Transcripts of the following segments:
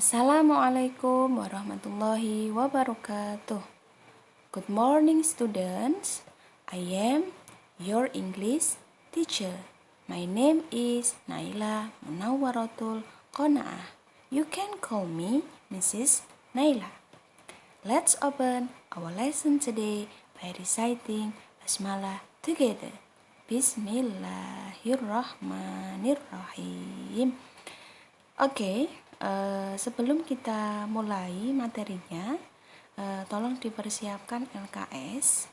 Assalamualaikum warahmatullahi wabarakatuh. Good morning students. I am your English teacher. My name is Naila Munawwaratul Qanaah. You can call me Mrs. Naila. Let's open our lesson today by reciting Basmalah together. Bismillahirrahmanirrahim. Oke, sebelum kita mulai materinya, tolong dipersiapkan LKS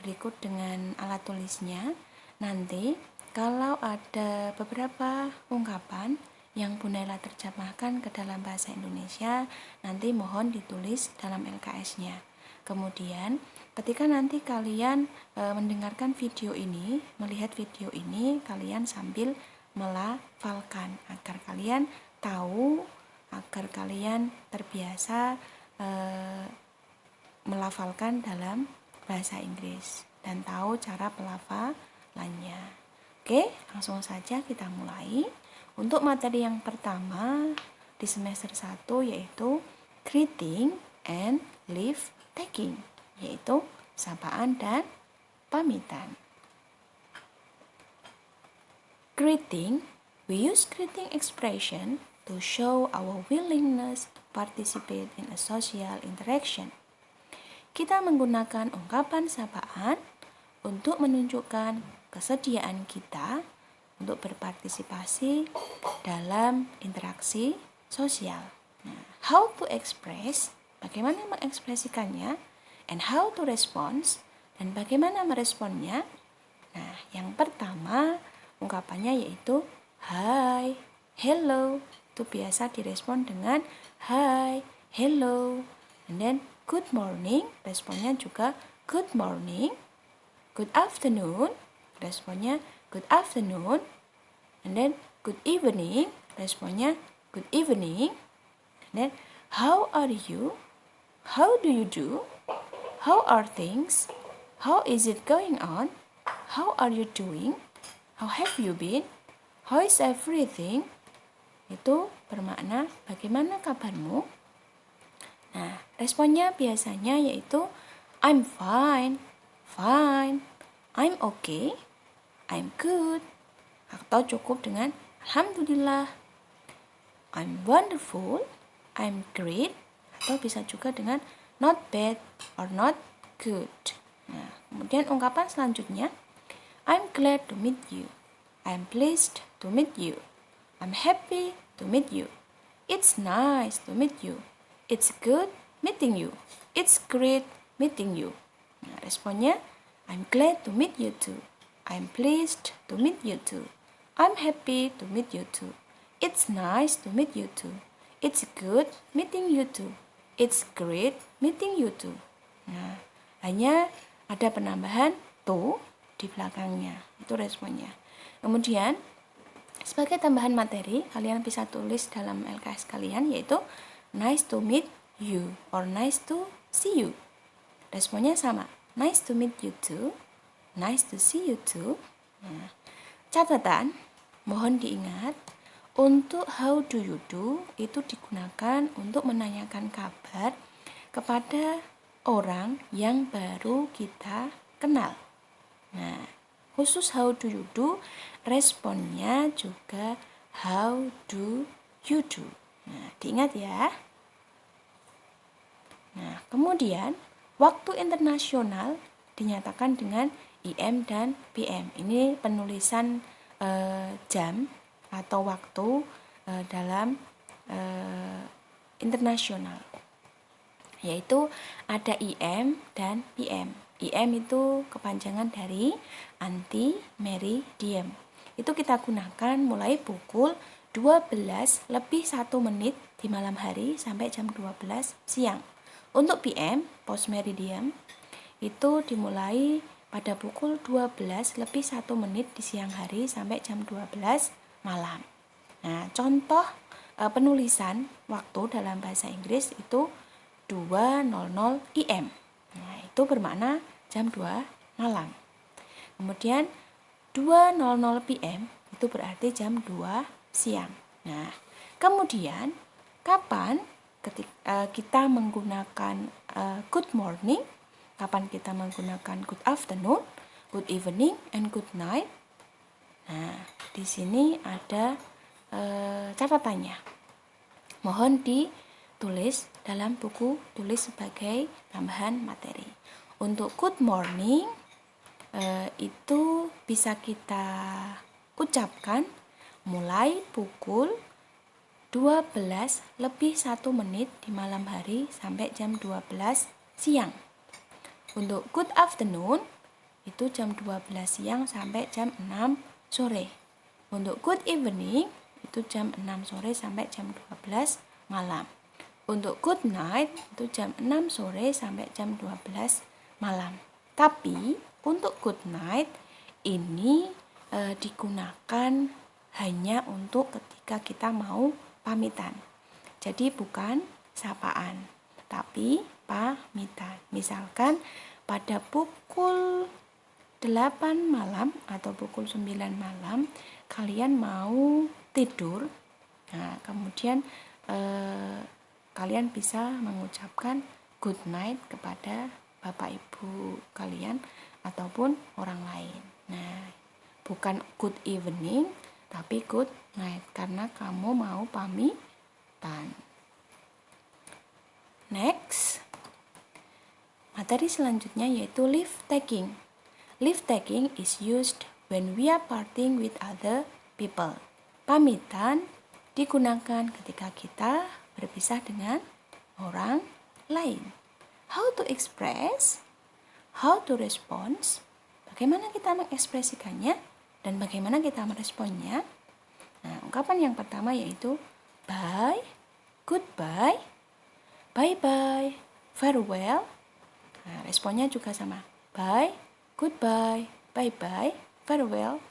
berikut dengan alat tulisnya. Nanti kalau ada beberapa ungkapan yang Bu Naila terjemahkan ke dalam bahasa Indonesia, nanti mohon ditulis dalam LKS-nya. Kemudian ketika nanti kalian mendengarkan video ini, melihat video ini, kalian sambil melafalkan agar kalian tahu, agar kalian terbiasa melafalkan dalam bahasa Inggris dan tahu cara pelafalannya. Oke, langsung saja kita mulai. Untuk materi yang pertama di semester 1 yaitu greeting and leave taking, yaitu sapaan dan pamitan. Greeting, we use greeting expression to show our willingness to participate in a social interaction. Kita menggunakan ungkapan sapaan untuk menunjukkan kesediaan kita untuk berpartisipasi dalam interaksi sosial. Nah, how to express, bagaimana mengekspresikannya, and how to respond, dan bagaimana meresponnya. Nah, yang pertama ungkapannya yaitu hi, hello. Itu biasa direspon dengan hi, hello. And then good morning, responnya juga good morning. Good afternoon, responnya good afternoon. And then good evening, responnya good evening. And then how are you? How do you do? How are things? How is it going on? How are you doing? How have you been? How is everything? Itu bermakna bagaimana kabarmu? Nah, responnya biasanya yaitu I'm fine, fine, I'm okay, I'm good, atau cukup dengan Alhamdulillah, I'm wonderful, I'm great, atau bisa juga dengan not bad or not good. Nah, kemudian ungkapan selanjutnya I'm glad to meet you, I'm pleased to meet you, I'm happy to meet you, it's nice to meet you, it's good meeting you, it's great meeting you. Nah, responnya I'm glad to meet you too, I'm pleased to meet you too, I'm happy to meet you too, it's nice to meet you too, it's good meeting you too, it's great meeting you too. Nah, hanya ada penambahan to di belakangnya, itu responnya. Kemudian sebagai tambahan materi, kalian bisa tulis dalam LKS kalian yaitu nice to meet you or nice to see you. Responnya sama, nice to meet you too, nice to see you too. Nah, catatan, mohon diingat, untuk how do you do itu digunakan untuk menanyakan kabar kepada orang yang baru kita kenal. Nah, khusus how do you do, responnya juga how do you do. Nah, diingat ya. Nah, kemudian waktu internasional dinyatakan dengan IM dan PM. Ini penulisan jam atau waktu dalam internasional. Yaitu ada IM dan PM. IM itu kepanjangan dari anti-meridian. Itu kita gunakan mulai pukul 12 lebih 1 menit di malam hari sampai jam 12 siang. Untuk PM, post meridian, itu dimulai pada pukul 12 lebih 1 menit di siang hari sampai jam 12 malam. Nah, contoh penulisan waktu dalam bahasa Inggris itu 2:00 IM. Nah, itu bermakna jam 2 malam. Kemudian 2:00 PM itu berarti jam 2 siang. Nah, kemudian Kapan kita menggunakan good morning, kapan kita menggunakan good afternoon, good evening, and good night. Nah, di sini ada catatannya. Mohon ditulis dalam buku tulis sebagai tambahan materi. Untuk good morning itu bisa kita ucapkan mulai pukul 12 lebih 1 menit di malam hari sampai jam 12 siang. Untuk good afternoon itu jam 12 siang sampai jam 6 sore. Untuk good evening itu jam 6 sore sampai jam 12 malam. Untuk good night itu jam 6 sore sampai jam 12 malam. Tapi untuk good night ini digunakan hanya untuk ketika kita mau pamitan. Jadi bukan sapaan, tapi pamitan. Misalkan pada pukul 8 malam atau pukul 9 malam kalian mau tidur. Nah, kemudian kalian bisa mengucapkan good night kepada bapak ibu kalian ataupun orang lain. Nah, bukan good evening tapi good night karena kamu mau pamitan. Next, materi selanjutnya yaitu leave taking. Leave taking is used when we are parting with other people. Pamitan digunakan ketika kita berpisah dengan orang lain. How to express? How to respond? Bagaimana kita mengekspresikannya dan bagaimana kita meresponnya? Nah, ungkapan yang pertama yaitu bye, goodbye, bye-bye, farewell. Nah, responnya juga sama. Bye, goodbye, bye-bye, farewell.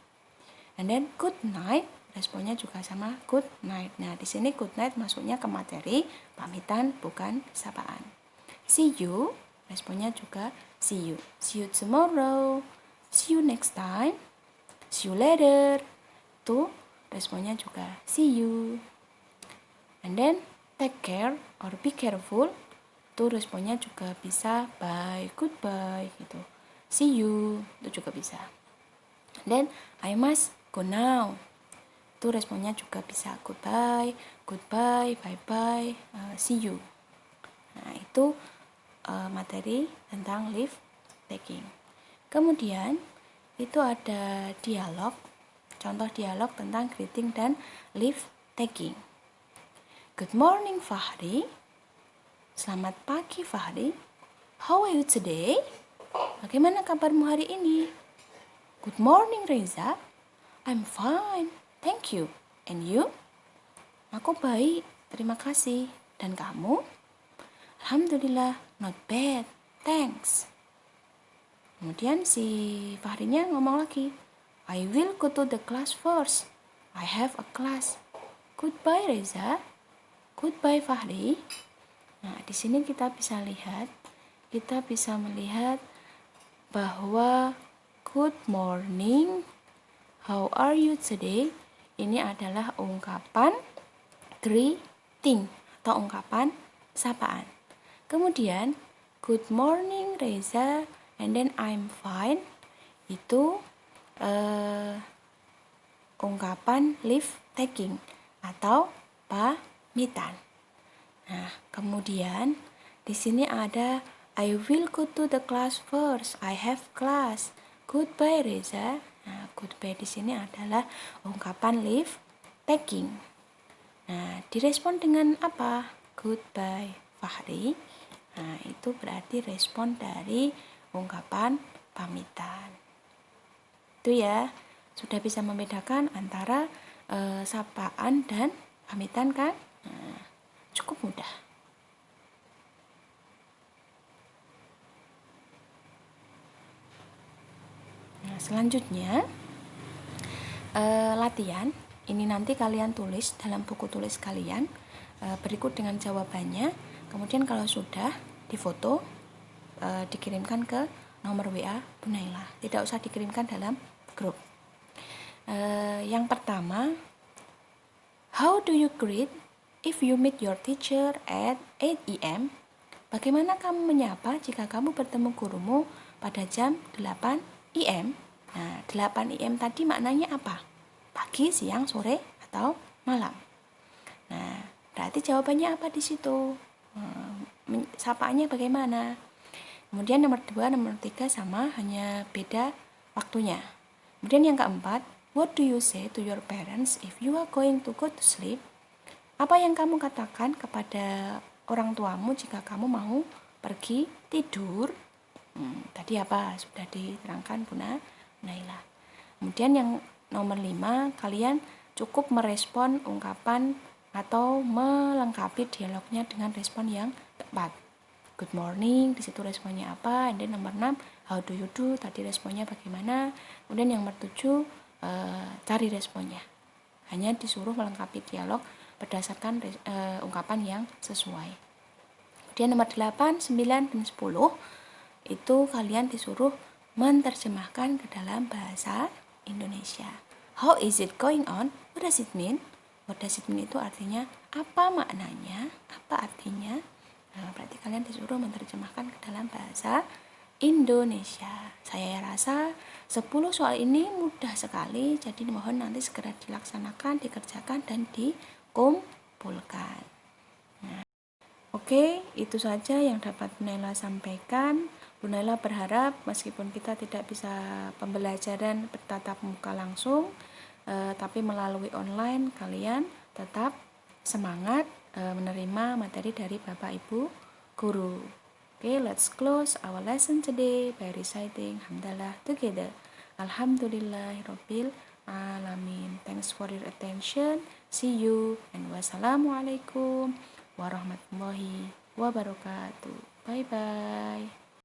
And then good night, responnya juga sama good night. Nah, di sini good night masuknya ke materi pamitan bukan sapaan. See you, responnya juga see you. See you tomorrow. See you next time. See you later. Tuh, responnya juga see you. And then take care or be careful. Tuh responnya juga bisa bye, goodbye gitu. See you, itu juga bisa. Then I must go now. Tuh responnya juga bisa goodbye, goodbye, bye-bye, see you. Nah, itu materi tentang leave taking. Kemudian itu ada dialog, contoh dialog tentang greeting dan leave taking. Good morning Fahri. Selamat pagi Fahri. How are you today? Bagaimana kabarmu hari ini? Good morning Reza. I'm fine, thank you. And you? Aku baik, terima kasih. Dan kamu? Alhamdulillah, not bad, thanks. Kemudian si Fahrinya ngomong lagi, I will go to the class first. I have a class. Goodbye Reza. Goodbye Fahri. Nah, di sini kita bisa melihat bahwa good morning, how are you today? Ini adalah ungkapan greeting atau ungkapan sapaan. Kemudian good morning Reza, and then I'm fine, itu ungkapan leave taking atau pamitan. Nah, kemudian di sini ada I will go to the class first. I have class. Goodbye Reza. Nah, goodbye di sini adalah ungkapan leave taking. Nah, direspon dengan apa? Goodbye Fahri. Nah, itu berarti respon dari ungkapan pamitan. Itu ya, sudah bisa membedakan antara sapaan dan pamitan kan? Nah, cukup mudah. Nah, selanjutnya latihan. Ini nanti kalian tulis dalam buku tulis kalian berikut dengan jawabannya. Kemudian kalau sudah difoto, dikirimkan ke nomor WA Bu Naila. Tidak usah dikirimkan dalam grup. Yang pertama, how do you greet If you meet your teacher at 8 a.m., bagaimana kamu menyapa jika kamu bertemu gurumu pada jam 8 a.m.? Nah, 8 a.m. tadi maknanya apa? Pagi, siang, sore, atau malam? Nah, berarti jawabannya apa di situ? Sapaannya bagaimana? Kemudian nomor 2, nomor 3 sama, hanya beda waktunya. Kemudian yang keempat, what do you say to your parents if you are going to go to sleep? Apa yang kamu katakan kepada orang tuamu jika kamu mau pergi tidur? Tadi apa? Sudah diterangkan Bunda Naila. Kemudian yang nomor 5, kalian cukup merespon ungkapan atau melengkapi dialognya dengan respon yang tepat. Good morning, di situ responnya apa? And then nomor 6, how do you do? Tadi responnya bagaimana? Kemudian yang nomor 7, cari responnya. Hanya disuruh melengkapi dialog berdasarkan ungkapan yang sesuai. Kemudian nomor 8, 9, dan 10 itu kalian disuruh menerjemahkan ke dalam bahasa Indonesia. How is it going on? What does it mean? What does it mean itu artinya apa maknanya? Apa artinya? Nah, berarti kalian disuruh menerjemahkan ke dalam bahasa Indonesia. Saya rasa 10 soal ini mudah sekali, jadi mohon nanti segera dilaksanakan, dikerjakan, dan dikumpulkan. Nah, oke, itu saja yang dapat Bu Naila sampaikan. Bu Naila berharap meskipun kita tidak bisa pembelajaran bertatap muka langsung, tapi melalui online kalian tetap semangat menerima materi dari Bapak Ibu Guru. Okay, let's close our lesson today by reciting Hamdalah together. Alhamdulillahirabbil alamin. Thanks for your attention. See you and wassalamualaikum warahmatullahi wabarakatuh. Bye bye.